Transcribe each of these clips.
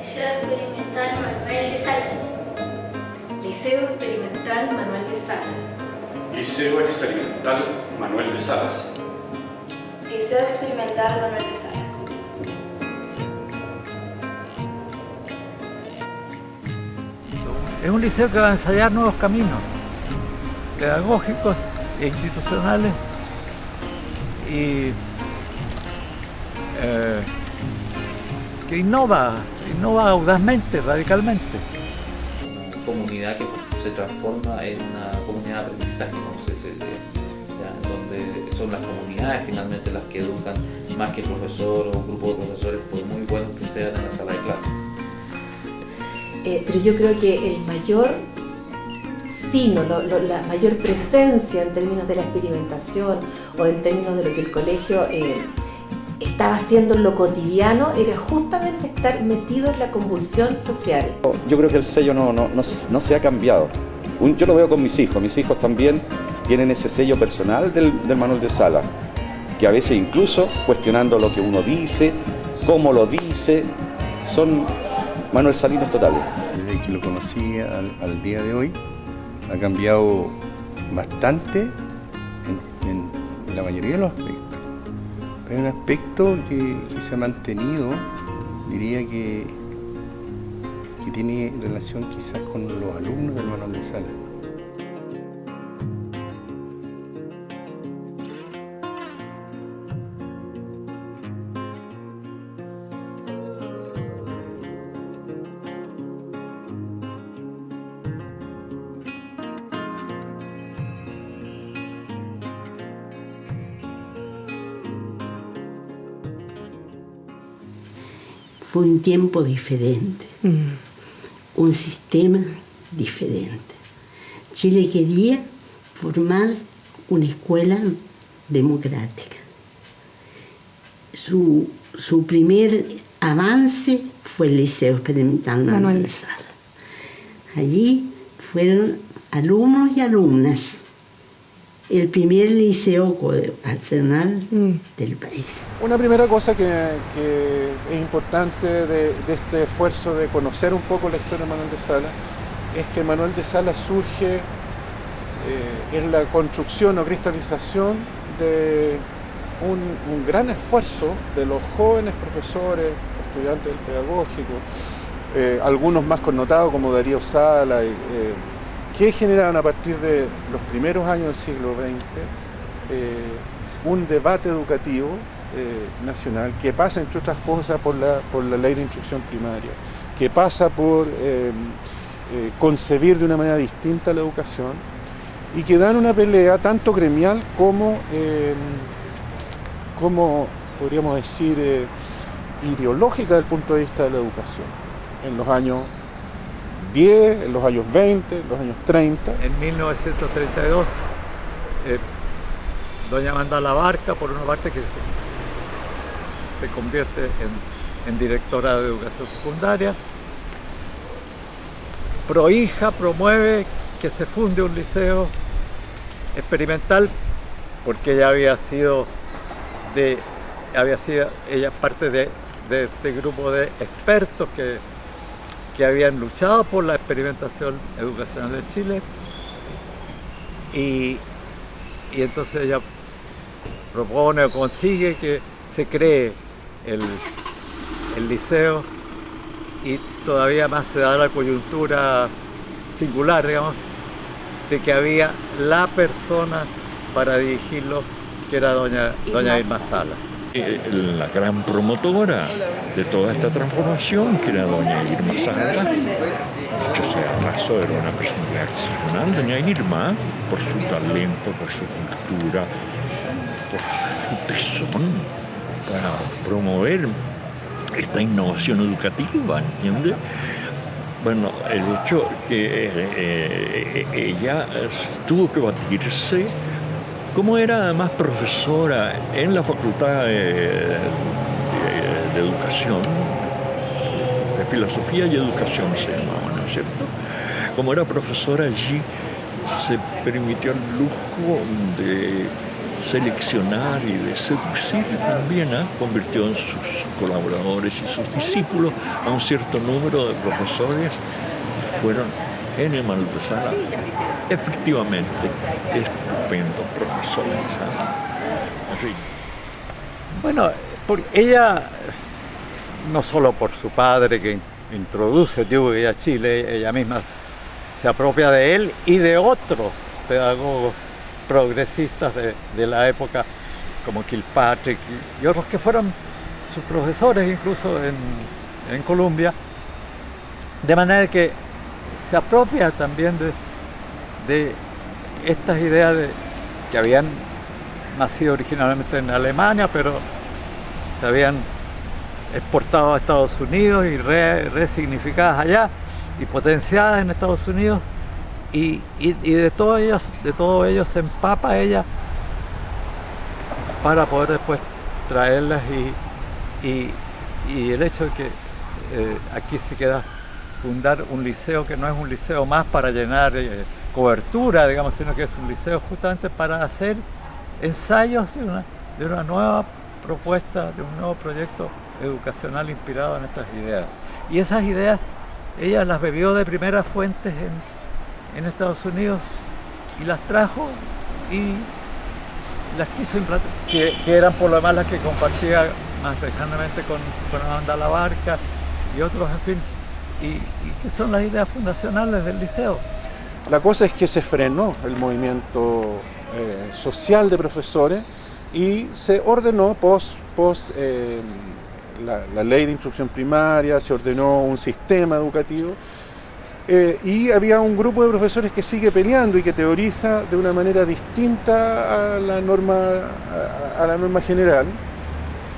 Liceo Experimental Manuel de Salas. Liceo Experimental Manuel de Salas. Liceo Experimental Manuel de Salas. Liceo Experimental Manuel de Salas. Es un liceo que va a ensayar nuevos caminos pedagógicos e institucionales y que innova audazmente, radicalmente. Comunidad que se transforma en una comunidad de aprendizaje, como se dice, donde son las comunidades finalmente las que educan más que el profesor o un grupo de profesores, por muy buenos que sean en la sala de clase. Pero yo creo que el mayor signo, la mayor presencia en términos de la experimentación o en términos de lo que el colegio estaba haciendo en lo cotidiano era justamente estar metido en la convulsión social. Yo creo que el sello no se ha cambiado. Yo lo veo con mis hijos también tienen ese sello personal del Manuel de Salas, que a veces incluso cuestionando lo que uno dice, cómo lo dice, son Manuel Salinos totales. Desde que lo conocí al día de hoy, ha cambiado bastante en la mayoría de los aspectos. Hay un aspecto que se ha mantenido, diría que tiene relación quizás con los alumnos del Manuel de Salas. Fue un tiempo diferente, un sistema diferente. Chile quería formar una escuela democrática. Su primer avance fue el Liceo Experimental Manuel de Salas. Allí fueron alumnos y alumnas, el primer liceo coeducacional del país. Una primera cosa que es importante de este esfuerzo de conocer un poco la historia de Manuel de Salas es que Manuel de Salas surge en la construcción o cristalización de un gran esfuerzo de los jóvenes profesores, estudiantes del pedagógico, algunos más connotados como Darío Salas, que generaron a partir de los primeros años del siglo XX un debate educativo nacional que pasa, entre otras cosas, por la ley de instrucción primaria, que pasa por concebir de una manera distinta la educación y que dan una pelea tanto gremial como podríamos decir, ideológica desde el punto de vista de la educación, en los años 10, en los años 20, en los años 30. En 1932, doña Amanda Labarca, por una parte, que se convierte en directora de educación secundaria, Prohija promueve que se funde un liceo experimental, porque ella había sido ella parte de este grupo de expertos que habían luchado por la experimentación educacional de Chile y entonces ella propone o consigue que se cree el liceo y todavía más se da la coyuntura singular, digamos, de que había la persona para dirigirlo, que era doña Irma Salas. La gran promotora de toda esta transformación, que era doña Irma Salas, dicho sea de paso, era una personalidad excepcional, doña Irma, por su talento, por su cultura, por su tesón para promover esta innovación educativa, ¿entiendes? Bueno, el hecho que ella tuvo que batirse, como era además profesora en la Facultad de Educación, de Filosofía y Educación se llamaba, ¿no es cierto? Como era profesora allí, se permitió el lujo de seleccionar y de seducir también, convirtió en sus colaboradores y sus discípulos a un cierto número de profesores que fueron en el Manuel de Salas efectivamente estupendos profesores. Así. Bueno, ella, no solo por su padre que introduce Dewey a Chile, ella misma se apropia de él y de otros pedagogos progresistas de la época, como Kilpatrick y otros que fueron sus profesores incluso en Columbia, de manera que se apropia también de estas ideas que habían nacido originalmente en Alemania, pero se habían exportado a Estados Unidos y resignificadas allá y potenciadas en Estados Unidos, y de todo ello se empapa ella para poder después traerlas, y el hecho de que aquí se queda fundar un liceo que no es un liceo más para llenar cobertura, digamos, sino que es un liceo justamente para hacer ensayos de una nueva propuesta, de un nuevo proyecto educacional inspirado en estas ideas. Y esas ideas ella las bebió de primeras fuentes en Estados Unidos y las trajo y las quiso implantar, que eran por lo demás las que compartía más lejanamente con Amanda Labarca y otros, en fin, y que son las ideas fundacionales del liceo. La cosa es que se frenó el movimiento social de profesores y se ordenó la ley de instrucción primaria, se ordenó un sistema educativo, y había un grupo de profesores que sigue peleando y que teoriza de una manera distinta a la norma general,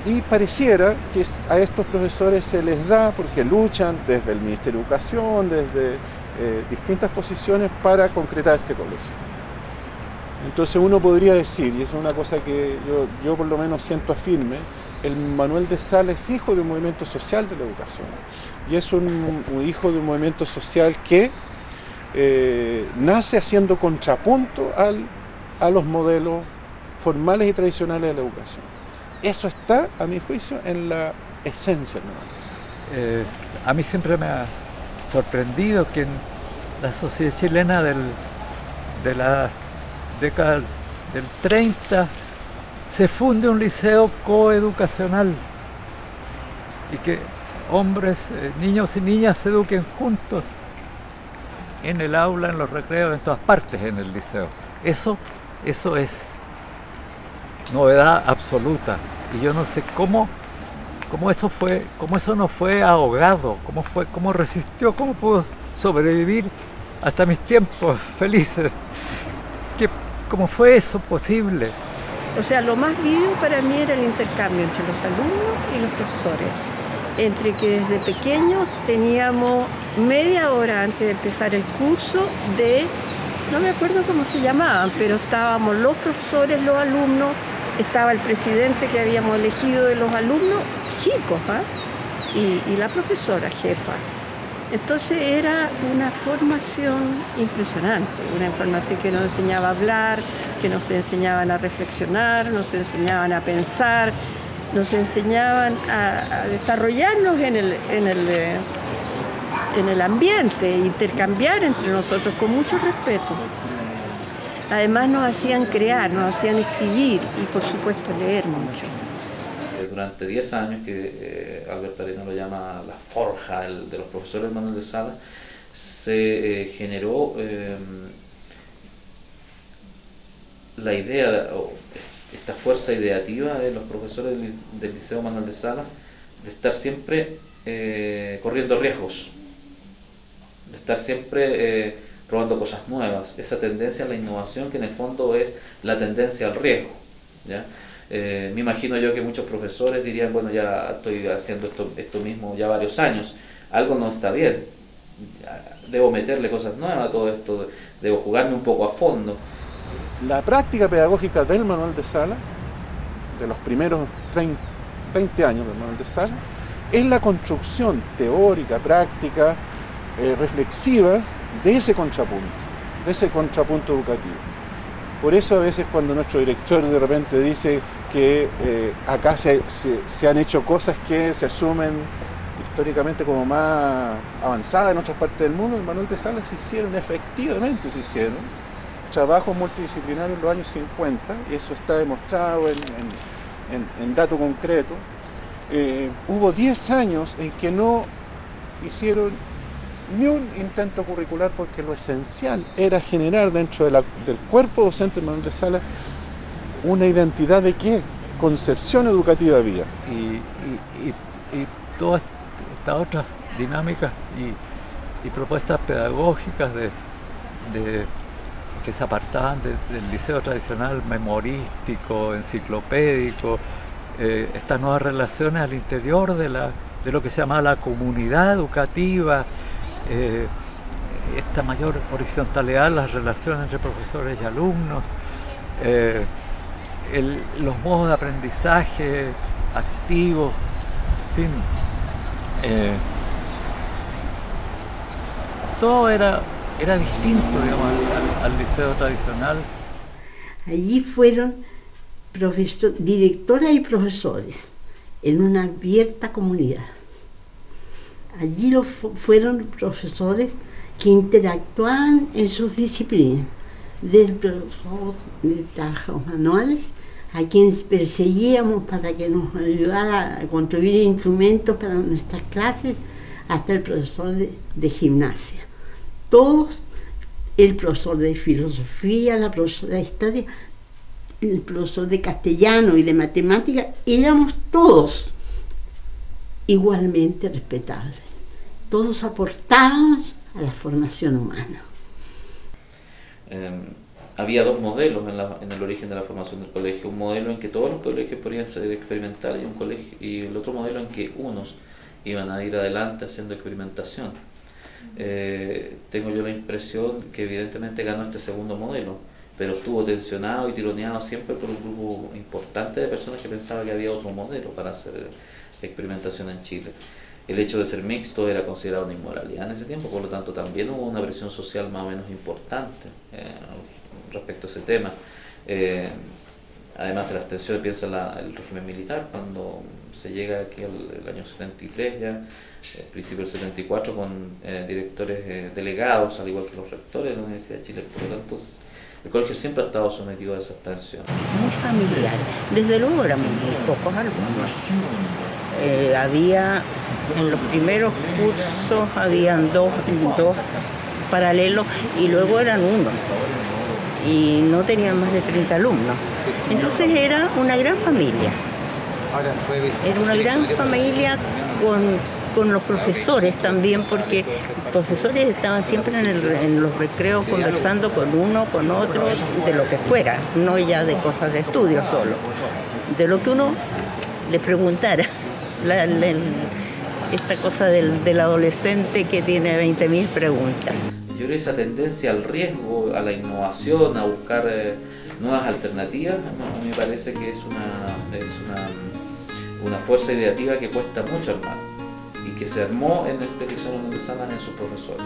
y pareciera que a estos profesores se les da, porque luchan desde el Ministerio de Educación, desde distintas posiciones para concretar este colegio. Entonces uno podría decir, y es una cosa que yo por lo menos siento firme, el Manuel de Salas es hijo de un movimiento social de la educación, y es un hijo de un movimiento social que nace haciendo contrapunto a los modelos formales y tradicionales de la educación. Eso está, a mi juicio, en la esencia del Manuel de Salas. A mí siempre me ha sorprendido que en la sociedad chilena de la década del 30 se funde un liceo coeducacional y que hombres, niños y niñas se eduquen juntos en el aula, en los recreos, en todas partes en el liceo. Eso es novedad absoluta, y yo no sé cómo eso no fue ahogado, cómo resistió, cómo pudo sobrevivir hasta mis tiempos felices. ¿Cómo fue eso posible? O sea, lo más vivo para mí era el intercambio entre los alumnos y los profesores. Entre que desde pequeños teníamos media hora antes de empezar el curso no me acuerdo cómo se llamaban, pero estábamos los profesores, los alumnos, estaba el presidente que habíamos elegido de los alumnos, chicos, y la profesora jefa. Entonces era una formación impresionante, una formación que nos enseñaba a hablar, que nos enseñaban a reflexionar, nos enseñaban a pensar, nos enseñaban a desarrollarnos en el ambiente, intercambiar entre nosotros con mucho respeto. Además nos hacían crear, nos hacían escribir y por supuesto leer mucho. Durante 10 años, que Alberto Arenas lo llama la forja de los profesores Manuel de Salas, se generó la idea, o esta fuerza ideativa de los profesores del Liceo Manuel de Salas, de estar siempre corriendo riesgos, de estar siempre probando cosas nuevas, esa tendencia a la innovación que en el fondo es la tendencia al riesgo, ¿ya? Me imagino yo que muchos profesores dirían, bueno, ya estoy haciendo esto mismo ya varios años, algo no está bien, debo meterle cosas nuevas a todo esto, debo jugarme un poco a fondo. La práctica pedagógica del Manuel de Salas, de los primeros 20 años del Manuel de Salas, es la construcción teórica, práctica, reflexiva de ese contrapunto educativo. Por eso a veces cuando nuestro director de repente dice que acá se han hecho cosas que se asumen históricamente como más avanzadas en otras partes del mundo, en Manuel de Salas se hicieron, efectivamente se hicieron, trabajos multidisciplinarios en los años 50, y eso está demostrado en dato concreto. Hubo 10 años en que no hicieron ni un intento curricular porque lo esencial era generar dentro del cuerpo docente de Manuel de Salas una identidad de qué concepción educativa había. Y todas estas otras dinámicas y propuestas pedagógicas que se apartaban del liceo tradicional memorístico, enciclopédico, estas nuevas relaciones al interior de lo que se llama la comunidad educativa, esta mayor horizontalidad, las relaciones entre profesores y alumnos, los modos de aprendizaje activos, en fin, todo era distinto, digamos, al liceo tradicional. Allí fueron directoras y profesores en una abierta comunidad. Allí fueron profesores que interactuaban en sus disciplinas, del profesor de trabajos manuales, a quien perseguíamos para que nos ayudara a construir instrumentos para nuestras clases, hasta el profesor de gimnasia. Todos, el profesor de filosofía, la profesora de historia, el profesor de castellano y de matemática, éramos todos igualmente respetables. Todos aportábamos a la formación humana. Había dos modelos en el origen de la formación del colegio. Un modelo en que todos los colegios podían ser experimentales y el otro modelo en que unos iban a ir adelante haciendo experimentación. Tengo yo la impresión que evidentemente ganó este segundo modelo, pero estuvo tensionado y tironeado siempre por un grupo importante de personas que pensaban que había otro modelo para hacer experimentación en Chile. El hecho de ser mixto era considerado una inmoralidad en ese tiempo, por lo tanto también hubo una presión social más o menos importante respecto a ese tema. Además de las tensiones, piensa el régimen militar, cuando se llega aquí el año 73 ya, principio del 74, con directores delegados, al igual que los rectores de la Universidad de Chile. Por lo tanto, el colegio siempre ha estado sometido a esas tensiones. Muy familiar, desde luego éramos muy pocos alumnos. Había, en los primeros cursos, habían dos paralelos y luego eran uno. Y no tenían más de 30 alumnos. Entonces era una gran familia. Era una gran familia con los profesores también, porque los profesores estaban siempre en los recreos conversando con uno, con otro, de lo que fuera, no ya de cosas de estudio solo, de lo que uno les preguntara. Esta cosa del adolescente que tiene 20.000 preguntas. Yo creo que esa tendencia al riesgo, a la innovación, a buscar nuevas alternativas, me parece que es una fuerza ideativa que cuesta mucho armar y que se armó en este liceo Manuel de Salas en sus profesores,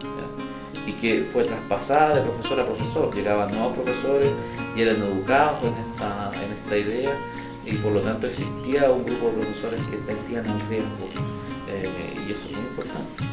¿ya? Y que fue traspasada de profesor a profesor. Llegaban nuevos profesores y eran educados en esta idea, y por lo tanto existía un grupo de profesores que entendían el riesgo, y eso es muy importante.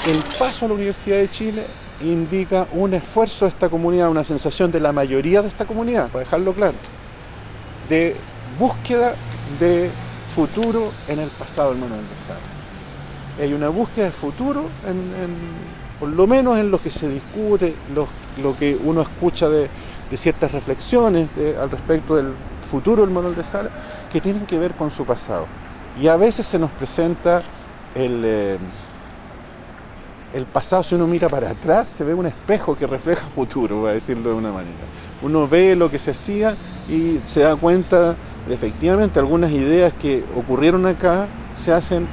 el paso a la Universidad de Chile indica un esfuerzo de esta comunidad, una sensación de la mayoría de esta comunidad, para dejarlo claro, de búsqueda de futuro en el pasado del Manuel de Salas. Hay una búsqueda de futuro, por lo menos en lo que se discute, lo que uno escucha de ciertas reflexiones al respecto del futuro del Manuel de Salas, que tienen que ver con su pasado. Y a veces se nos presenta el pasado. Si uno mira para atrás, se ve un espejo que refleja futuro, voy a decirlo de una manera. Uno ve lo que se hacía y se da cuenta de efectivamente algunas ideas que ocurrieron acá se hacen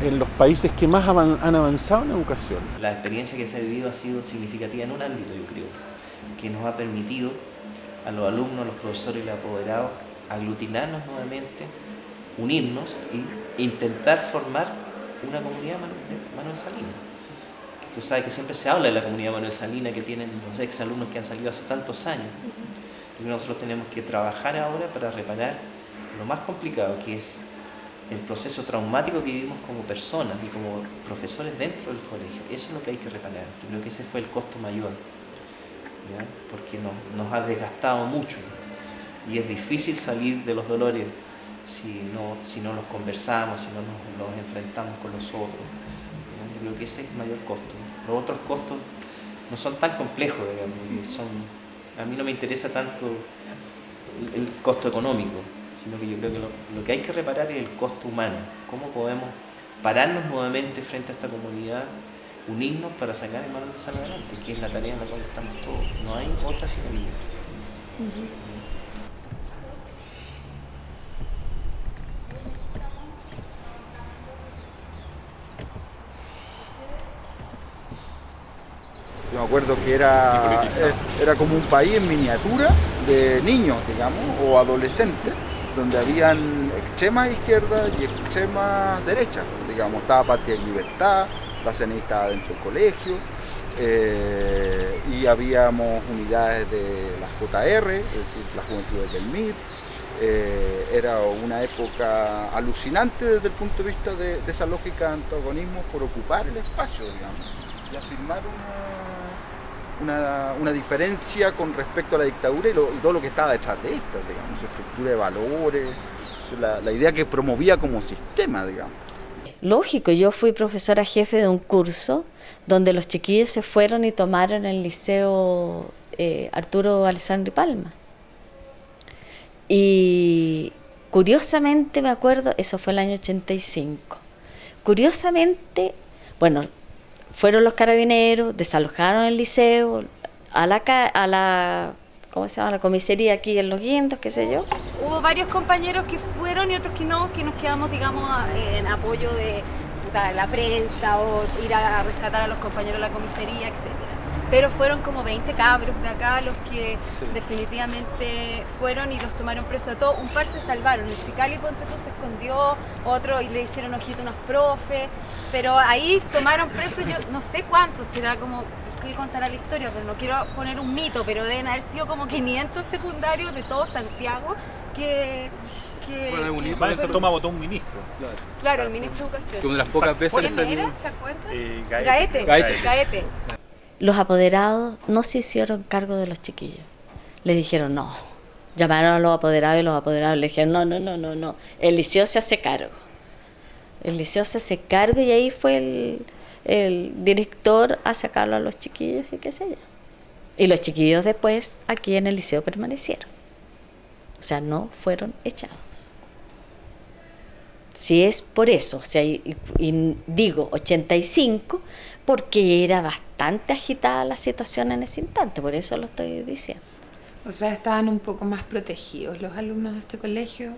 en los países que más han avanzado en educación. La experiencia que se ha vivido ha sido significativa en un ámbito, yo creo, que nos ha permitido a los alumnos, a los profesores y los apoderados aglutinarnos nuevamente, unirnos e intentar formar una comunidad Manuel Salinas. Tú sabes que siempre se habla de la comunidad Manuel Salinas que tienen los exalumnos que han salido hace tantos años. Y nosotros tenemos que trabajar ahora para reparar lo más complicado, que es el proceso traumático que vivimos como personas y como profesores dentro del colegio. Eso es lo que hay que reparar. Yo creo que ese fue el costo mayor, ¿ya? Porque nos ha desgastado mucho y es difícil salir de los dolores si no los conversamos, si no nos enfrentamos con los otros. Yo creo que ese es el mayor costo. Los otros costos no son tan complejos, digamos, a mí no me interesa tanto el costo económico, sino que yo creo que lo que hay que reparar es el costo humano. ¿Cómo podemos pararnos nuevamente frente a esta comunidad, unirnos para sacar el Manuel de Salas adelante, que es la tarea en la cual estamos todos? No hay otra finalidad. Yo me acuerdo que era como un país en miniatura de niños, digamos, o adolescentes, donde habían extremas izquierdas y extremas derechas, digamos. Estaba Patria y Libertad, la CNI estaba dentro del colegio, y habíamos unidades de la JR, es decir, la Juventud del MIR. Era una época alucinante desde el punto de vista de esa lógica de antagonismo por ocupar el espacio, digamos, y afirmar una diferencia con respecto a la dictadura y todo lo que estaba detrás de esta, digamos, su estructura de valores, la idea que promovía como sistema, digamos. Lógico, yo fui profesora jefe de un curso donde los chiquillos se fueron y tomaron el liceo Arturo Alessandri Palma. Y curiosamente me acuerdo, eso fue el año 85, curiosamente, bueno, fueron los carabineros, desalojaron el liceo, a la ¿cómo se llama? La comisaría aquí en Los Guindos, qué sé yo. Hubo varios compañeros que fueron y otros que no, que nos quedamos, digamos, en apoyo de la prensa o ir a rescatar a los compañeros de la comisaría, etc. Pero fueron como 20 cabros de acá los que definitivamente fueron y los tomaron presos a todos. Un par se salvaron, el Cicali Ponte tú se escondió, otro y le hicieron ojito a unos profes, pero ahí tomaron presos, yo no sé cuántos, será como, que contará la historia, pero no quiero poner un mito, pero deben haber sido como 500 secundarios de todo Santiago que se toma votó un ministro. Claro, el ministro de Educación. Que una de las pocas veces le salió. ¿Quién era? ¿Se acuerdan? Gaete. Los apoderados no se hicieron cargo de los chiquillos. Les dijeron no. Llamaron a los apoderados y los apoderados le dijeron no. El liceo se hace cargo. El liceo se hace cargo y ahí fue el director a sacarlo a los chiquillos y qué sé yo. Y los chiquillos después aquí en el liceo permanecieron. O sea, no fueron echados. Si es por eso, o sea, y digo 85, porque era bastante agitada la situación en ese instante, por eso lo estoy diciendo. O sea, estaban un poco más protegidos los alumnos de este colegio,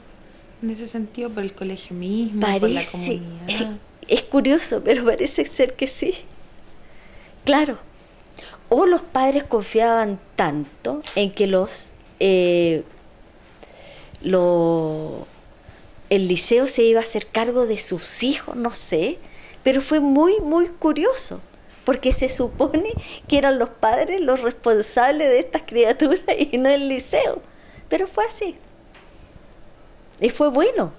en ese sentido, por el colegio mismo, por la comunidad. Es curioso, pero parece ser que sí. Claro. O los padres confiaban tanto en que el liceo se iba a hacer cargo de sus hijos, no sé, pero fue muy, muy curioso, porque se supone que eran los padres los responsables de estas criaturas y no el liceo, pero fue así. Y fue bueno.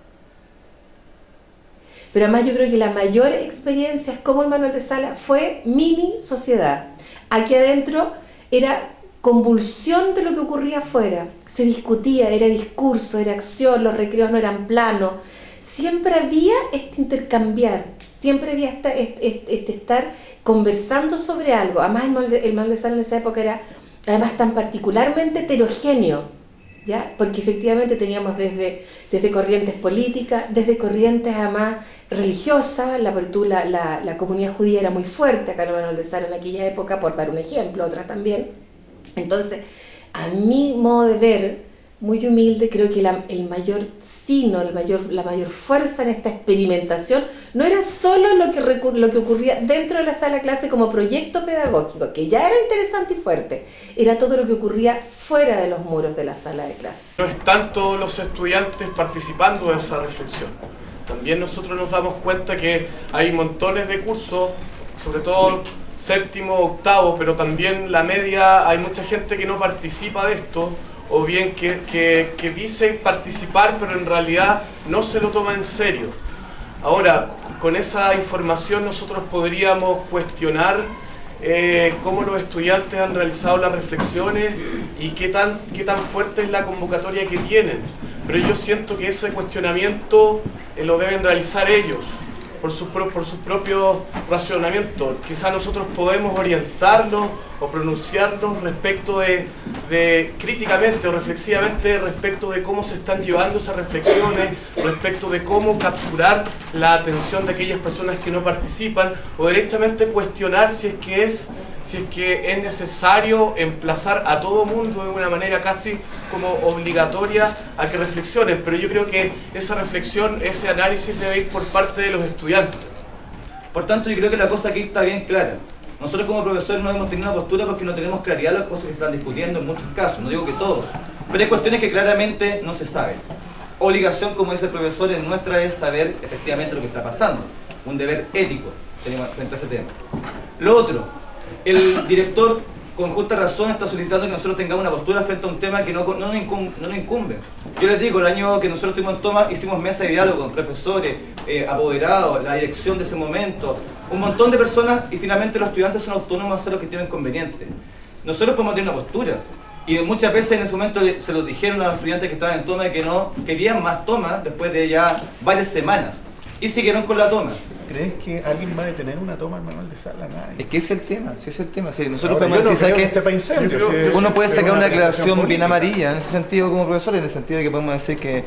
pero además yo creo que la mayor experiencia es como el Manuel de Salas fue mini sociedad. Aquí adentro era convulsión de lo que ocurría afuera, se discutía, era discurso, era acción, los recreos no eran planos, siempre había este intercambiar, siempre había este estar conversando sobre algo. Además el Manuel de Salas en esa época era además tan particularmente heterogéneo, ¿ya? Porque efectivamente teníamos desde corrientes políticas, desde corrientes además religiosas, la comunidad judía era muy fuerte acá en Manuel de Salas en aquella época, por dar un ejemplo, otras también. Entonces, a mi modo de ver, muy humilde, creo que el mayor sino, la mayor fuerza en esta experimentación no era solo lo que ocurría dentro de la sala de clase como proyecto pedagógico, que ya era interesante y fuerte, era todo lo que ocurría fuera de los muros de la sala de clase. No es tanto los estudiantes participando de esa reflexión, también nosotros nos damos cuenta que hay montones de cursos, sobre todo séptimo, octavo, pero también la media, hay mucha gente que no participa de esto, o bien que dice participar, pero en realidad no se lo toma en serio. Ahora, con esa información nosotros podríamos cuestionar cómo los estudiantes han realizado las reflexiones y qué tan fuerte es la convocatoria que tienen. Pero yo siento que ese cuestionamiento lo deben realizar ellos, por sus propios racionamientos. Quizás nosotros podemos orientarlos o pronunciarnos respecto críticamente o reflexivamente respecto de cómo se están llevando esas reflexiones, respecto de cómo capturar la atención de aquellas personas que no participan, o derechamente cuestionar si es que es necesario emplazar a todo mundo de una manera casi como obligatoria a que reflexionen. Pero yo creo que esa reflexión, ese análisis debe ir por parte de los estudiantes. Por tanto, yo creo que la cosa aquí está bien clara. Nosotros como profesores no hemos tenido una postura porque no tenemos claridad de las cosas que se están discutiendo en muchos casos, no digo que todos, pero hay cuestiones que claramente no se saben. Obligación, como dice el profesor, en nuestra es saber efectivamente lo que está pasando, un deber ético tenemos frente a ese tema. Lo otro, el director con justa razón está solicitando que nosotros tengamos una postura frente a un tema que no nos incumbe. Yo les digo, el año que nosotros estuvimos en Toma hicimos mesa de diálogo con profesores, apoderados, la dirección de ese momento, un montón de personas, y finalmente los estudiantes son autónomos a hacer lo que tienen conveniente. Nosotros podemos tener una postura, y muchas veces en ese momento se los dijeron a los estudiantes que estaban en Toma que no querían más toma después de ya varias semanas, y siguieron con la toma. ¿Crees que alguien va a detener una toma al Manuel de Salas? Nadie. Es que ese es el tema, ese es el tema. Sí, nosotros Ahora, podemos decir, ¿sabes qué? Uno puede sacar una declaración bien amarilla en ese sentido como profesor, en el sentido de que podemos decir que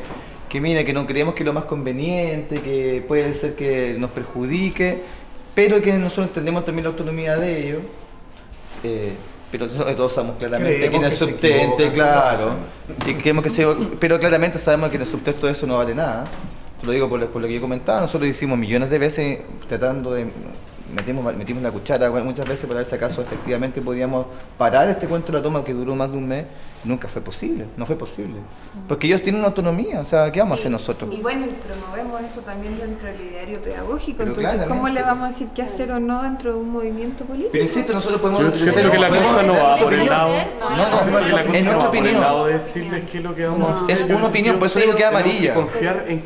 mira, que no creemos que es lo más conveniente, que puede ser que nos perjudique, pero que nosotros entendemos también la autonomía de ellos, pero todos sabemos claramente que en el subtexto, claro, y creemos que pero claramente sabemos que en el subtexto de eso no vale nada. Te lo digo por lo que yo comentaba, nosotros hicimos millones de veces tratando de... Metimos la cuchara muchas veces para ver si acaso efectivamente podíamos parar este cuento de la toma que duró más de un mes. Nunca fue posible, no fue posible. Porque ellos tienen una autonomía, o sea, ¿qué vamos a hacer nosotros? Y bueno, promovemos eso también dentro del ideario pedagógico, Pero entonces claramente. ¿cómo le vamos a decir qué hacer o no dentro de un movimiento político? Pero insisto, nosotros podemos... Yo siento que la cosa no va por el lado... Es nuestra opinión. De decirles qué es lo que vamos a hacer. Es una opinión, por eso digo que es amarilla. Tenemos que confiar en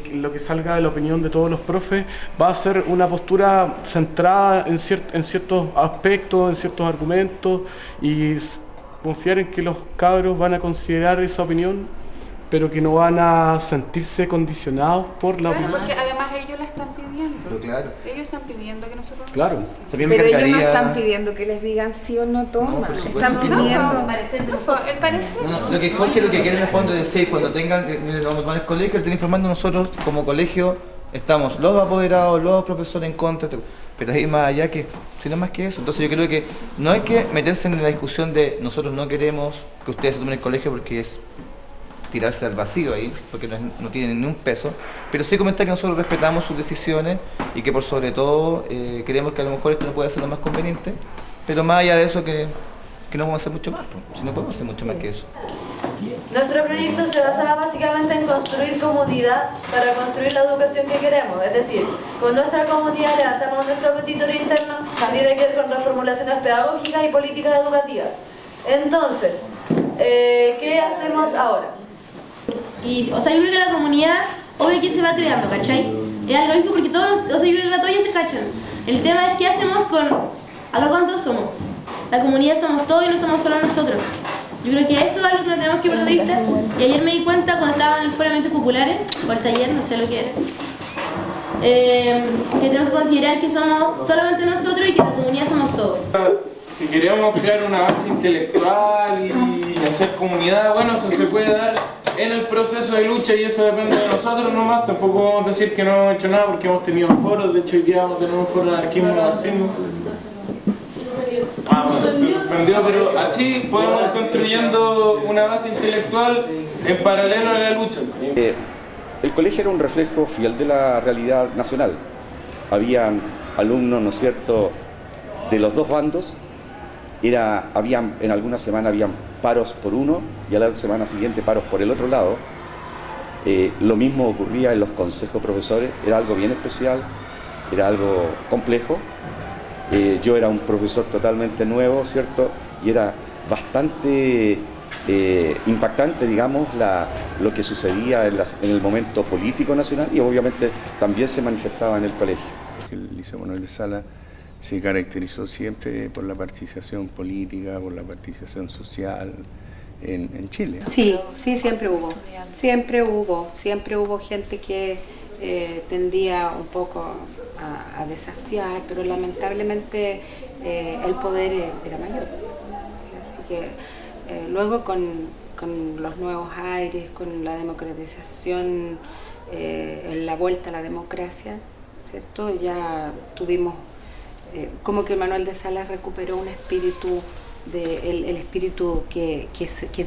que lo que salga de la opinión de todos los profes va a ser una postura centrada en ciertos aspectos, en ciertos argumentos, y confiar en que los cabros van a considerar esa opinión, pero que no van a sentirse condicionados por la opinión. Porque además ellos la están pidiendo. Pero claro. Ellos están pidiendo que nosotros... Claro. Pero ellos no están pidiendo que les digan sí o no toma. Están pidiendo... El parecer. Lo que Jorge lo que quiere en el fondo es decir, cuando tengan, vamos al colegio, estén informando nosotros como colegio, estamos los apoderados, los profesores en contra, pero hay más allá que, sino más que eso. Entonces yo creo que no hay que meterse en la discusión de nosotros no queremos que ustedes se tomen el colegio porque es tirarse al vacío ahí, porque no tienen ni un peso, pero sí comentar que nosotros respetamos sus decisiones y que por sobre todo creemos que a lo mejor esto no puede ser lo más conveniente, pero más allá de eso que no vamos a hacer mucho más, si no podemos hacer mucho más que eso. Nuestro proyecto se basaba básicamente en construir comunidad para construir la educación que queremos, es decir, con nuestra comunidad levantamos nuestro apetitorio interno que tiene que ver con reformulaciones pedagógicas y políticas educativas. Entonces, ¿qué hacemos ahora? Y, o sea, yo creo que la comunidad, obvio que se va creando, ¿cachai? es algo lógico porque todos, o sea, yo creo que todos ya se cachan. El tema es qué hacemos con, acá cuántos somos. La comunidad somos todos y no somos solo nosotros. Yo creo que eso es algo que no tenemos que perder de vista. Y ayer me di cuenta cuando estaba en el Foro de Mentes Populares, o el taller, no sé lo que era, que tenemos que considerar que somos solamente nosotros y que la comunidad somos todos. Si queremos crear una base intelectual y hacer comunidad, bueno, eso se puede dar en el proceso de lucha y eso depende de nosotros nomás. Tampoco vamos a decir que no hemos hecho nada porque hemos tenido foros. De hecho, hoy día vamos a tener un foro de anarquismo en el racismo. Se suspendió, pero así podemos ir construyendo una base intelectual en paralelo a la lucha. El colegio era un reflejo fiel de la realidad nacional. Habían alumnos, ¿no es cierto?, de los dos bandos. En algunas semanas habían paros por uno y a la semana siguiente paros por el otro lado. Lo mismo ocurría en los consejos profesores. Era algo bien especial, era algo complejo. Yo era un profesor totalmente nuevo, ¿cierto? Y era bastante impactante, digamos, lo que sucedía en el momento político nacional y obviamente también se manifestaba en el colegio. El Liceo Manuel de Salas se caracterizó siempre por la participación política, por la participación social en Chile. Sí, siempre hubo gente que tendía un poco a desafiar, pero lamentablemente el poder era mayor. Así que luego con los nuevos aires, con la democratización, la vuelta a la democracia, ¿cierto? Ya tuvimos como que Manuel de Salas recuperó un espíritu, el espíritu que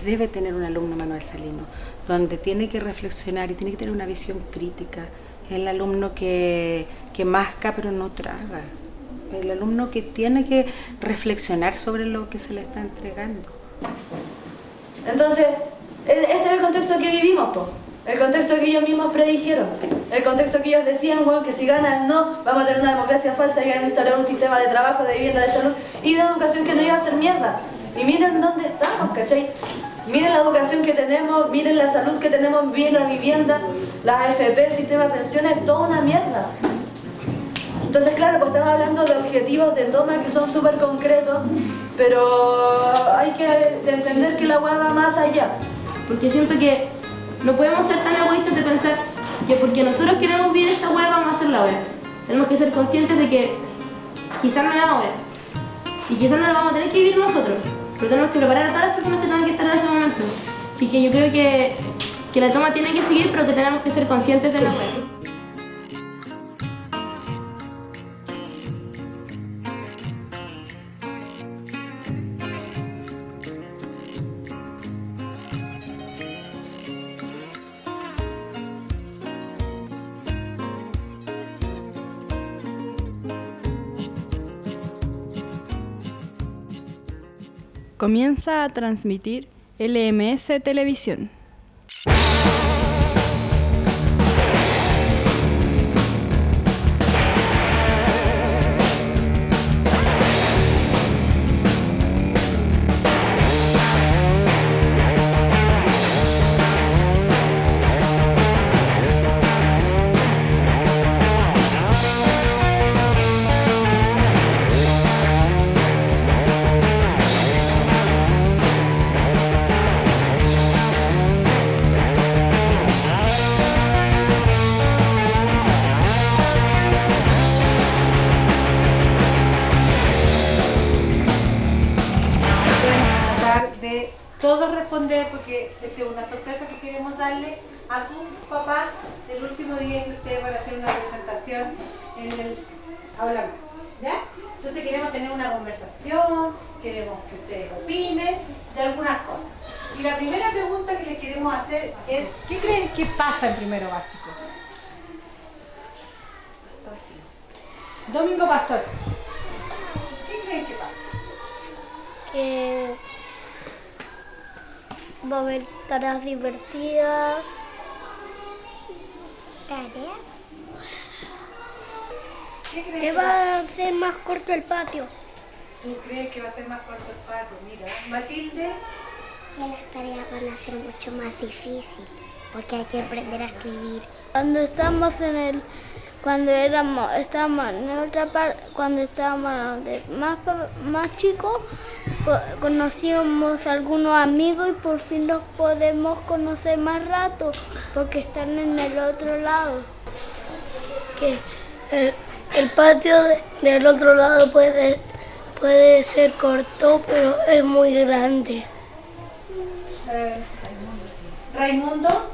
debe tener un alumno Manuel Salino, donde tiene que reflexionar y tiene que tener una visión crítica. El alumno que masca pero no traga, el alumno que tiene que reflexionar sobre lo que se le está entregando. Entonces, este es el contexto que vivimos, po. El contexto que ellos mismos predijeron, el contexto que ellos decían, bueno, que si ganan no, vamos a tener una democracia falsa y van a instalar un sistema de trabajo, de vivienda, de salud y de educación que no iba a hacer mierda. Y miren dónde estamos, ¿cachai? Miren la educación que tenemos, miren la salud que tenemos, miren la vivienda, la AFP, el sistema de pensiones, toda una mierda. Entonces, claro, pues estamos hablando de objetivos de toma que son súper concretos, pero hay que entender que la hueá va más allá. Porque siento que no podemos ser tan egoístas de pensar que porque nosotros queremos vivir esta hueá vamos a hacerla ahora. Tenemos que ser conscientes de que quizás no es ahora y quizás no la vamos a tener que vivir nosotros, pero tenemos que preparar a todas las personas que tengan que estar en ese momento. Así que yo creo que la toma tiene que seguir, pero que tenemos que ser conscientes de la hueá. Comienza a transmitir LMS Televisión. Porque esta es una sorpresa que queremos darle a sus papás el último día que ustedes van a hacer una presentación en el aula magna, ¿ya? Entonces queremos tener una conversación, queremos que ustedes opinen de algunas cosas. Y la primera pregunta que les queremos hacer es, ¿qué creen que pasa en primero básico? Domingo Pastor, ¿qué creen que pasa? Que va a haber tareas divertidas. ¿Tareas? Que va a ser más corto el patio. ¿Tú crees que va a ser más corto el patio? Mira, Matilde. Las tareas van a ser mucho más difíciles porque hay que aprender a escribir. Cuando estamos en el cuando estábamos más chicos, conocíamos a algunos amigos y por fin los podemos conocer más rato porque están en el otro lado. Que el patio del otro lado puede ser corto, pero es muy grande. Raimundo.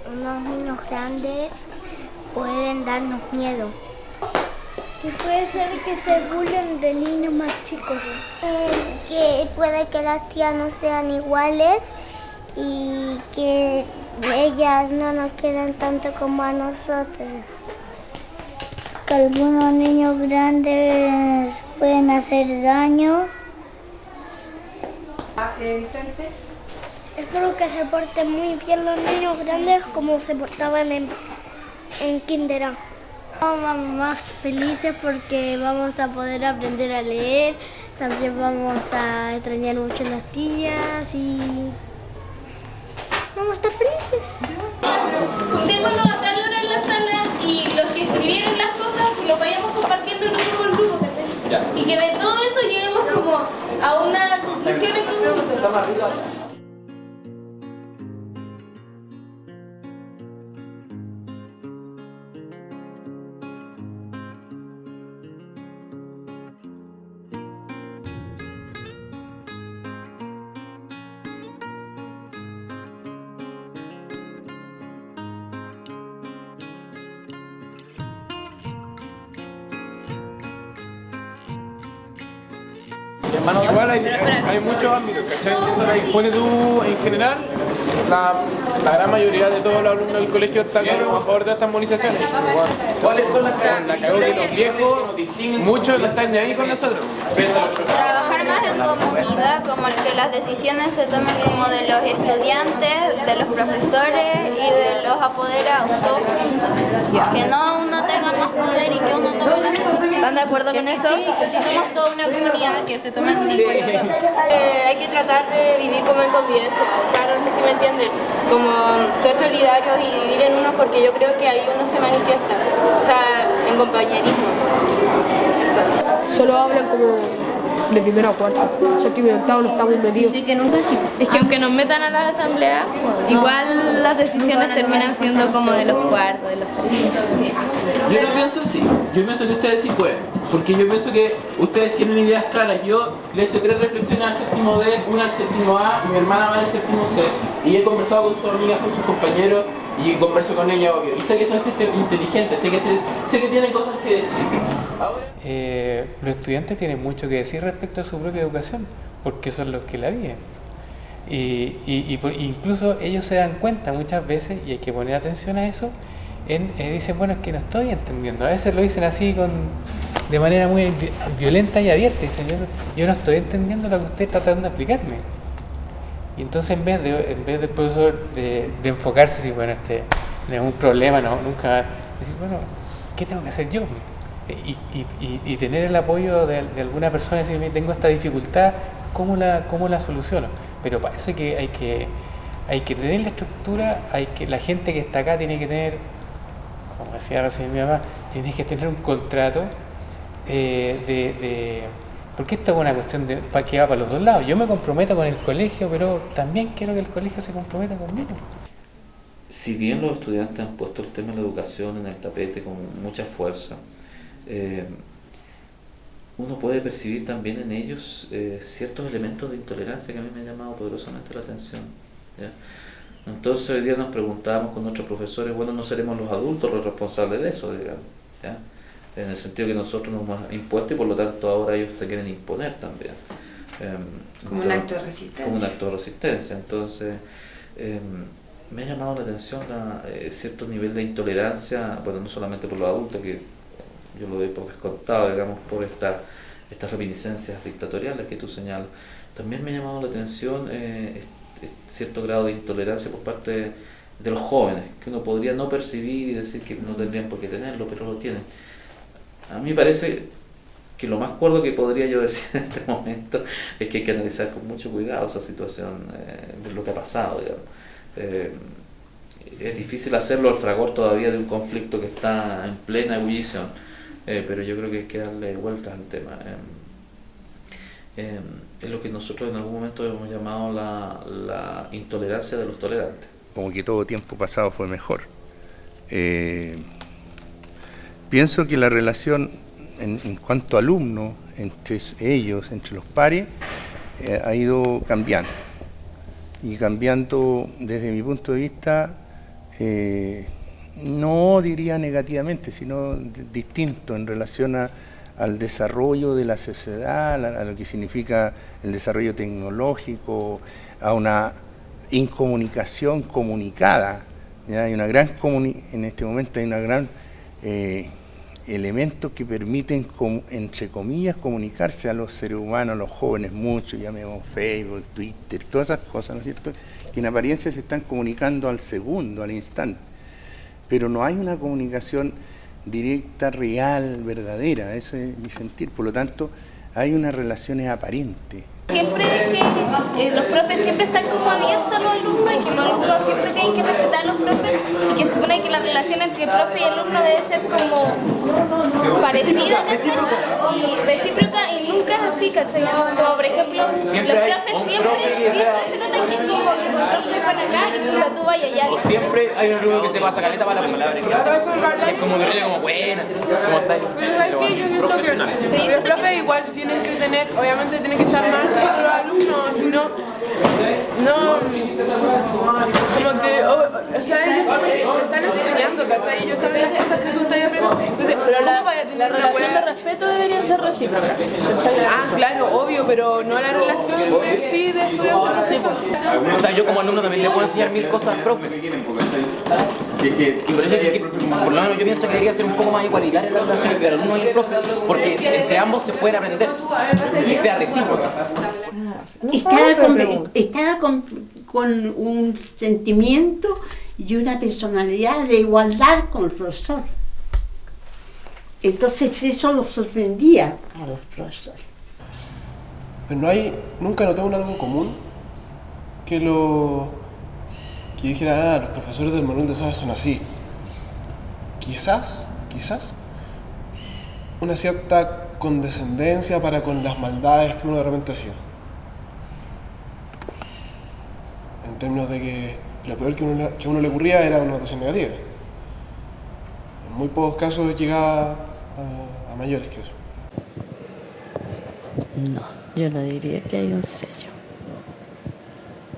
Unos niños grandes pueden darnos miedo. Que puede ser que se burlen de niños más chicos. Que puede que las tías no sean iguales y que ellas no nos quieran tanto como a nosotros. Que algunos niños grandes pueden hacer daño. Vicente. Espero que se porten muy bien los niños grandes como se portaban en Kinderán. Vamos más felices porque vamos a poder aprender a leer, también vamos a extrañar mucho a las tías y vamos a estar felices. Juntémonos a tal hora en la sala y los que escribieron las cosas que los vayamos compartiendo grupo por grupo, ¿cachai? Y que de todo eso lleguemos como a una conclusión en conjunto. Igual hay muchos ámbitos, ¿cachai? Pone tú en general, la gran mayoría de todos los alumnos del colegio están a favor de estas movilizaciones. ¿Cuáles son las que la cagó que los viejos, muchos no están ni ahí con nosotros? Trabajar más en comunidad, como que las decisiones se tomen como de los estudiantes, de los profesores y de los apoderados, todos juntos. Que no uno tenga más poder y que uno tome las decisiones. ¿Están de acuerdo con eso? Sí, que si somos toda una comunidad, que se tomen en cuenta todo. Hay que tratar de vivir como en convivencia, o sea, no sé si me entienden, como ser solidarios y vivir en uno, porque yo creo que ahí uno se manifiesta, o sea, en compañerismo. Eso. Solo hablan como de primero a cuarto, séptimo y octavo no estamos metidos. Es que aunque nos metan a las asambleas, igual las decisiones terminan siendo como de los cuartos, de los terceros. Yo no pienso así, yo pienso que ustedes sí pueden, porque yo pienso que ustedes tienen ideas claras. Yo le he hecho 3 reflexiones al séptimo D, una al séptimo A y mi hermana va al séptimo C. Y he conversado con sus amigas, con sus compañeros y converso con ella, obvio. Y sé que son gente inteligente, sé que tienen cosas que decir. Los estudiantes tienen mucho que decir respecto a su propia educación, porque son los que la viven. Incluso ellos se dan cuenta muchas veces, y hay que poner atención a eso, dicen, bueno, es que no estoy entendiendo. A veces lo dicen así de manera muy violenta y abierta. Dicen, yo no estoy entendiendo lo que usted está tratando de explicarme. Y entonces en vez del profesor de enfocarse así, bueno, no es un problema, nunca decir, bueno, ¿qué tengo que hacer yo? Y tener el apoyo de alguna persona, decir, tengo esta dificultad, ¿cómo la soluciono? Pero para eso hay que tener la estructura, la gente que está acá tiene que tener, como decía recién mi mamá, tiene que tener un contrato porque esto es una cuestión que va para los dos lados. Yo me comprometo con el colegio, pero también quiero que el colegio se comprometa conmigo. Si bien los estudiantes han puesto el tema de la educación en el tapete con mucha fuerza, uno puede percibir también en ellos ciertos elementos de intolerancia que a mí me han llamado poderosamente la atención, ¿ya? Entonces hoy día nos preguntábamos con nuestros profesores, bueno, no seremos los adultos los responsables de eso, digamos, ¿ya? En el sentido que nosotros nos hemos impuesto y por lo tanto ahora ellos se quieren imponer también. Como un acto de resistencia. Como un acto de resistencia. Entonces, me ha llamado la atención cierto nivel de intolerancia, bueno, no solamente por los adultos, que yo lo doy por descontado, digamos, por estas reminiscencias dictatoriales que tú señalas. También me ha llamado la atención cierto grado de intolerancia por parte de los jóvenes, que uno podría no percibir y decir que no tendrían por qué tenerlo, pero lo tienen. A mí me parece que lo más cuerdo que podría yo decir en este momento es que hay que analizar con mucho cuidado esa situación de lo que ha pasado, digamos. Es difícil hacerlo al fragor todavía de un conflicto que está en plena ebullición, pero yo creo que hay que darle vueltas al tema. Es lo que nosotros en algún momento hemos llamado la intolerancia de los tolerantes. Como que todo tiempo pasado fue mejor. Pienso que la relación en cuanto a alumnos, entre ellos, entre los pares, ha ido cambiando. Y cambiando desde mi punto de vista, no diría negativamente, sino distinto en relación al desarrollo de la sociedad, a lo que significa el desarrollo tecnológico, a una incomunicación comunicada. ¿Ya? Hay una gran en este momento hay una gran elementos que permiten, entre comillas, comunicarse a los seres humanos, a los jóvenes mucho, llamemos Facebook, Twitter, todas esas cosas, ¿no es cierto?, que en apariencia se están comunicando al segundo, al instante, pero no hay una comunicación directa, real, verdadera, ese es mi sentir, por lo tanto hay unas relaciones aparentes. Siempre que los profes siempre están como abiertos a los alumnos y que los alumnos siempre tienen que respetar a los profes y que se supone que la relación entre profe y alumno debe ser como parecida y recíproca y nunca es así, ¿cachai? Como por ejemplo, siempre los profes siempre se nota que es como que los profes van acá y tú vayas allá. O siempre hay un alumno que se pasa caleta para la palabra. Es como que ríe como buena, como está. Pero yo siento que los profes igual tienen que tener, obviamente tienen que estar más que los alumnos, sino como que, o sea, ellos están enseñando, ¿cachai? Ellos saben las cosas que tú estás aprendiendo. Entonces, pero ¿cómo vaya a tener una buena de respeto debería ser recíproca? Ah, claro, obvio, pero no la relación en sí de estudiante-profesor. O sea, yo como alumno también le puedo enseñar 1000 cosas al profe. Y por eso es que, por lo menos yo pienso que debería ser un poco más igualitaria la relación entre el alumno y el profe, porque entre ambos se puede aprender y sea recíproca. Estaba con un sentimiento y una personalidad de igualdad con el profesor. Entonces eso lo sorprendía a los profesores. Pero nunca noté algo común que yo dijera, los profesores del manual de Sala son así. Quizás una cierta condescendencia para con las maldades que uno de repente hacía. En términos de que lo peor que a uno le ocurría era una notación negativa. En muy pocos casos llegaba a mayores que eso. No, yo no diría que hay un sello.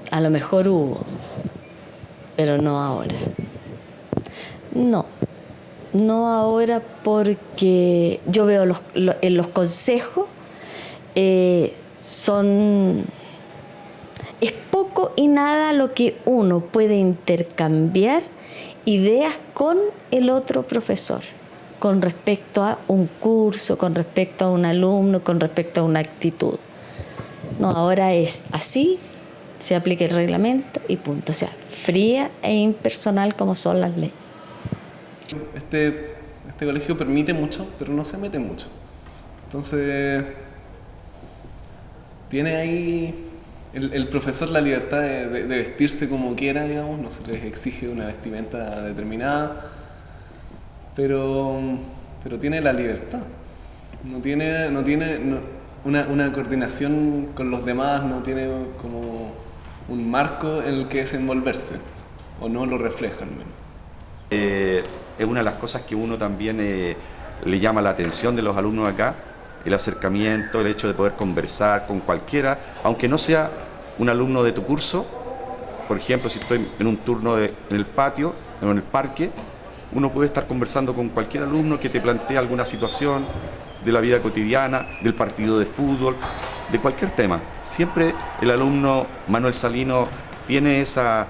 A lo mejor hubo, pero no ahora. No ahora, porque yo veo en los consejos es poco y nada lo que uno puede intercambiar ideas con el otro profesor, con respecto a un curso, con respecto a un alumno, con respecto a una actitud. No, ahora es así, se aplica el reglamento y punto. O sea, fría e impersonal como son las leyes. Este colegio permite mucho, pero no se mete mucho. Entonces, tiene ahí el profesor la libertad de vestirse como quiera, digamos, no se les exige una vestimenta determinada, pero tiene la libertad. No tiene una coordinación con los demás, no tiene como un marco en el que desenvolverse, o no lo refleja al menos. Es una de las cosas que uno también le llama la atención de los alumnos acá, el acercamiento, el hecho de poder conversar con cualquiera, aunque no sea un alumno de tu curso. Por ejemplo, si estoy en un turno en el patio, en el parque, uno puede estar conversando con cualquier alumno que te plantee alguna situación de la vida cotidiana, del partido de fútbol, de cualquier tema. Siempre el alumno Manuel Salino tiene ese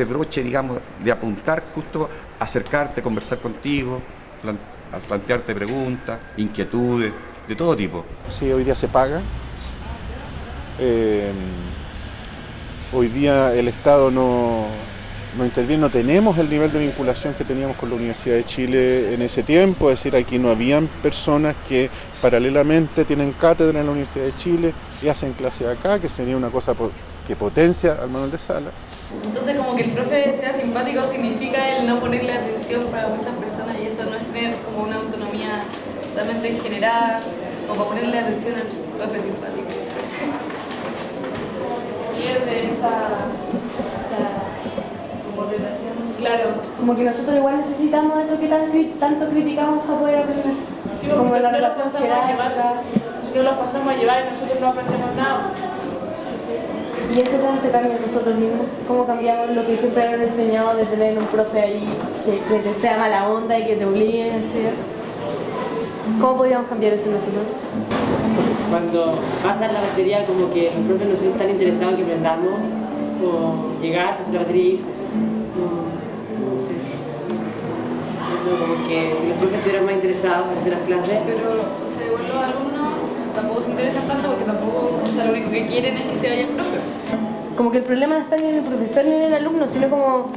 broche, digamos, de apuntar justo, acercarte, conversar contigo, plantearte preguntas, inquietudes, de todo tipo. Sí, hoy día se paga. Hoy día el Estado no no tenemos el nivel de vinculación que teníamos con la Universidad de Chile en ese tiempo, es decir, aquí no habían personas que paralelamente tienen cátedra en la Universidad de Chile y hacen clase acá, que sería una cosa que potencia al Manuel de Salas. Entonces como que el profe sea simpático significa el no ponerle atención para muchas personas y eso no es tener como una autonomía totalmente generada o para ponerle atención al profe simpático. Pierde esa como relación. Claro. Como que nosotros igual necesitamos eso que tanto criticamos para poder aprender. Sí, como la nosotros relación jerárquica. Nosotros los pasamos a llevar y nosotros no aprendemos nada. ¿Y eso cómo se cambia nosotros mismos? ¿Cómo cambiamos lo que siempre han enseñado de tener un profe ahí que te sea mala onda y que te obligue a estudiar? ¿Cómo podríamos cambiar eso nosotros? Cuando pasa la batería, como que los profes no se están interesados en que aprendamos, o llegar, pasar la batería e irse. No sé. Eso, como que si los profes estuvieran más interesados en hacer las clases. Pero, o sea, igual los alumnos tampoco se interesan tanto porque tampoco, o sea, lo único que quieren es que se vaya el profe. Como que el problema no está ni en el profesor ni en el alumno, sino como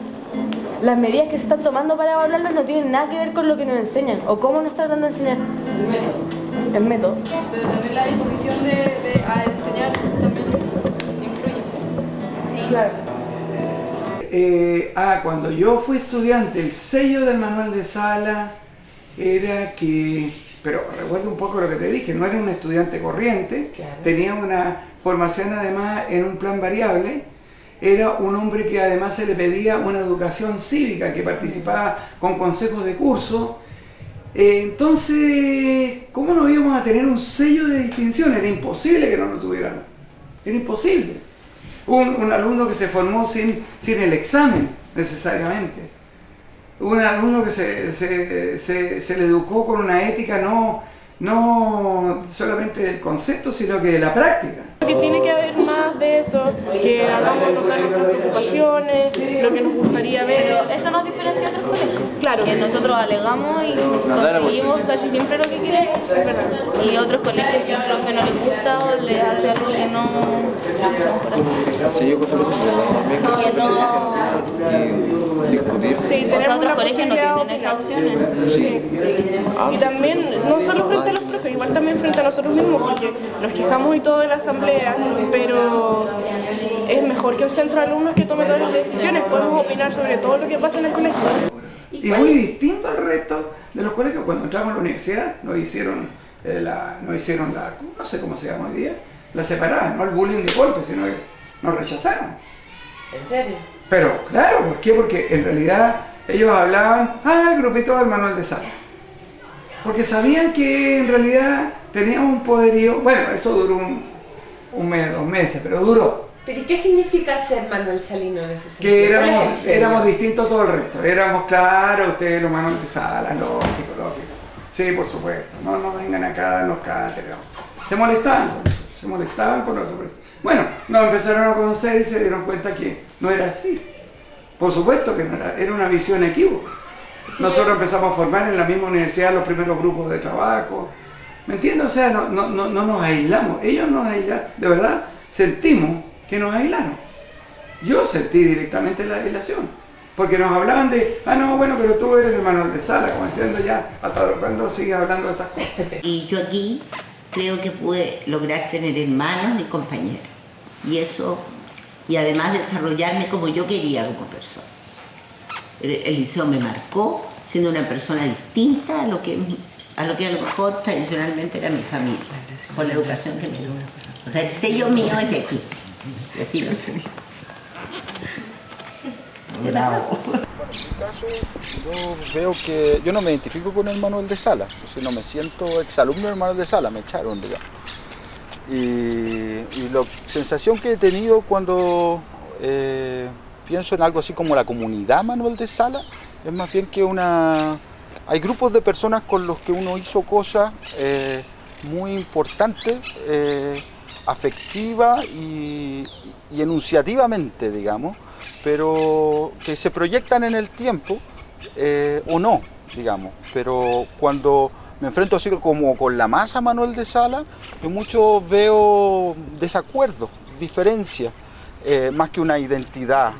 las medidas que se están tomando para evaluarlos no tienen nada que ver con lo que nos enseñan o cómo nos están tratando de enseñar. El método. Pero también la disposición a enseñar también influye. Sí. Claro. Cuando yo fui estudiante, el sello del Manuel de Salas era que, pero recuerdo un poco lo que te dije, no era un estudiante corriente, claro. Tenía una formación además en un plan variable, era un hombre que además se le pedía una educación cívica, que participaba con consejos de curso. Entonces, ¿cómo no íbamos a tener un sello de distinción? Era imposible que no lo tuviéramos, era imposible. Un alumno que se formó sin el examen necesariamente, un alumno que se le educó con una ética no solamente del concepto, sino que de la práctica. Que tiene que haber más de eso, que hagamos lograr nuestras preocupaciones, lo que nos gustaría ver. Pero eso nos diferencia de otros colegios. Claro. Que nosotros alegamos y conseguimos casi siempre lo que queremos. Y otros colegios, si a un profe no les gusta o les hace algo que no... Sí, yo creo que no... discutir. Sí, o sea, otros colegios no tienen esas opciones. Sí. Y también, no solo frente a los profes, igual también frente a nosotros mismos, porque nos quejamos y todo de la asamblea, pero es mejor que un centro de alumnos que tome todas las decisiones, podemos opinar sobre todo lo que pasa en el colegio. Y muy distinto al resto de los colegios. Cuando entramos a la universidad nos hicieron la, no sé cómo se llama hoy día, la separadas, no el bullying de golpe, sino que nos rechazaron. ¿En serio? Pero claro, ¿por qué? Porque en realidad ellos hablaban, el grupito del Manuel de Salas. Porque sabían que en realidad teníamos un poderío, bueno, eso duró un mes, 2 meses, pero duró. ¿Pero y qué significa ser Manuel Salino en ese sentido? Que éramos distintos a todo el resto, éramos, claro, ustedes los Manuel de Salas, lógico. Sí, por supuesto, no vengan acá en los cátedras. Se molestaban con otro. Bueno, nos empezaron a conocer y se dieron cuenta que no era así. Por supuesto que no era una visión equívoca. Sí, nosotros empezamos a formar en la misma universidad los primeros grupos de trabajo. ¿Me entiendes? O sea, no nos aislamos. Ellos nos aislaron. De verdad, sentimos que nos aislaron. Yo sentí directamente la aislación. Porque nos hablaban de, no, bueno, pero tú eres el Manuel de Salas, como diciendo ya, ¿hasta cuándo sigues hablando de estas cosas? Y yo aquí creo que pude lograr tener hermanos y compañeros. Y eso, y además desarrollarme como yo quería como persona. El liceo me marcó siendo una persona distinta a lo que a lo mejor tradicionalmente era mi familia, por la educación que me dio. O sea, el sello mío es de aquí. Y así lo sé. Bravo. Bueno, en mi caso, yo veo que yo no me identifico con el Manuel de Salas, o sea, no me siento exalumno del Manuel de Salas, me echaron, digamos. Y la sensación que he tenido cuando pienso en algo así como la comunidad Manuel de Salas, es más bien que hay grupos de personas con los que uno hizo cosas muy importantes, afectiva y enunciativamente, digamos, pero que se proyectan en el tiempo o no, digamos. Pero cuando me enfrento así como con la masa Manuel de Salas, yo mucho veo desacuerdos, diferencias, más que una identidad.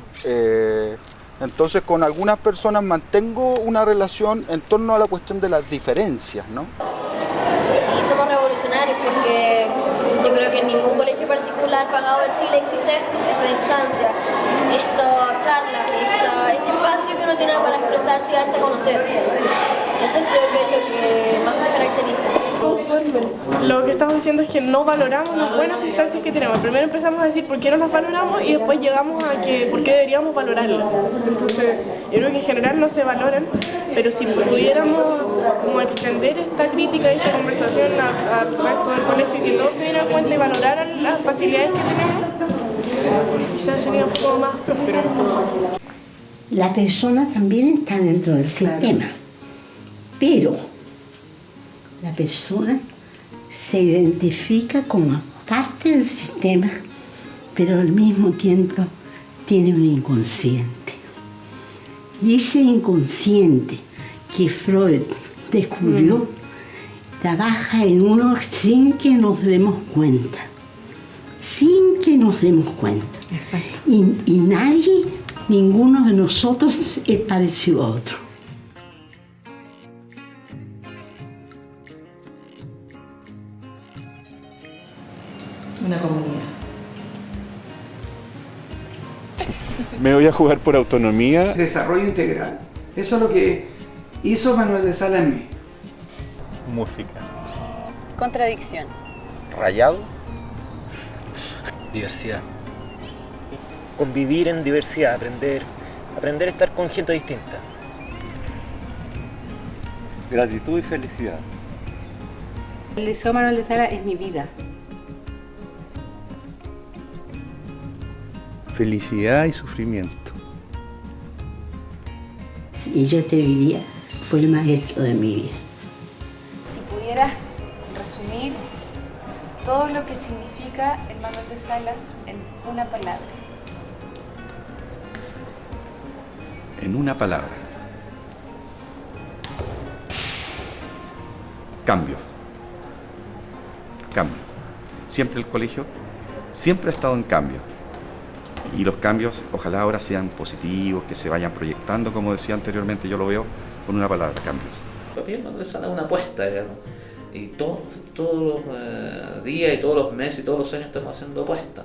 Entonces con algunas personas mantengo una relación en torno a la cuestión de las diferencias, ¿no? Y somos revolucionarios porque yo creo que en ningún colegio particular pagado de Chile existe esta instancia, esta charla, este espacio que uno tiene para expresarse y darse a conocer. Eso creo que es lo que más me caracteriza. Lo que estamos diciendo es que no valoramos las buenas instancias que tenemos. Primero empezamos a decir por qué no las valoramos y después llegamos a que por qué deberíamos valorarlas. Entonces, yo creo que en general no se valoran, pero si pudiéramos como extender esta crítica y esta conversación al resto del colegio y que todos se dieran cuenta y valoraran las facilidades que tenemos, quizás sería un poco más próspero en todo. La persona también está dentro del sistema, pero la persona se identifica como parte del sistema, pero al mismo tiempo tiene un inconsciente. Y ese inconsciente que Freud descubrió trabaja en uno sin que nos demos cuenta. Sin que nos demos cuenta. Y nadie, ninguno de nosotros es parecido a otro. Una comunidad. Me voy a jugar por autonomía. Desarrollo integral. Eso es lo que hizo Manuel de Salas en mí. Música. Contradicción. Rayado. Diversidad. Convivir en diversidad, aprender a estar con gente distinta. Gratitud y felicidad. El Liceo Manuel de Salas es mi vida. Felicidad y sufrimiento. Y yo te diría, fue el maestro de mi vida. Si pudieras resumir todo lo que significa el Manuel de Salas en una palabra. En una palabra. Cambio. Cambio. Siempre el colegio, siempre ha estado en cambio. Y los cambios, ojalá ahora sean positivos, que se vayan proyectando, como decía anteriormente, yo lo veo con una palabra, cambios. Para mí Manuel de Salas es una apuesta, digamos. Y todos los días y todos los meses y todos los años estamos haciendo apuestas,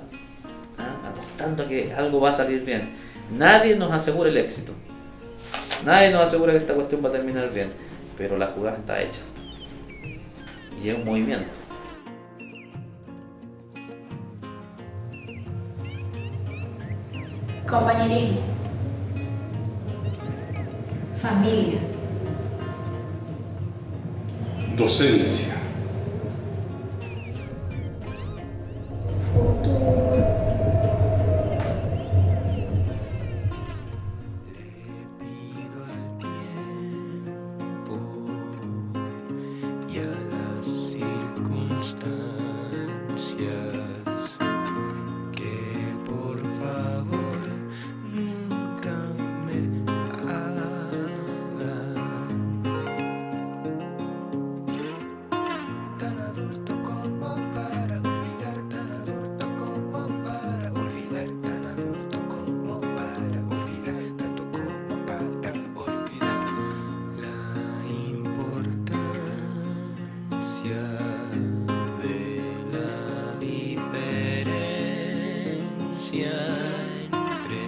apostando a que algo va a salir bien. Nadie nos asegura el éxito, nadie nos asegura que esta cuestión va a terminar bien, pero la jugada está hecha y es un movimiento. Compañerismo. Familia. Docencia. Y a las circunstancias que por favor nunca me hagan tan adulto como para olvidar, tan adulto como para olvidar, tan adulto como para olvidar, tanto como para olvidar la importancia de la diferencia entre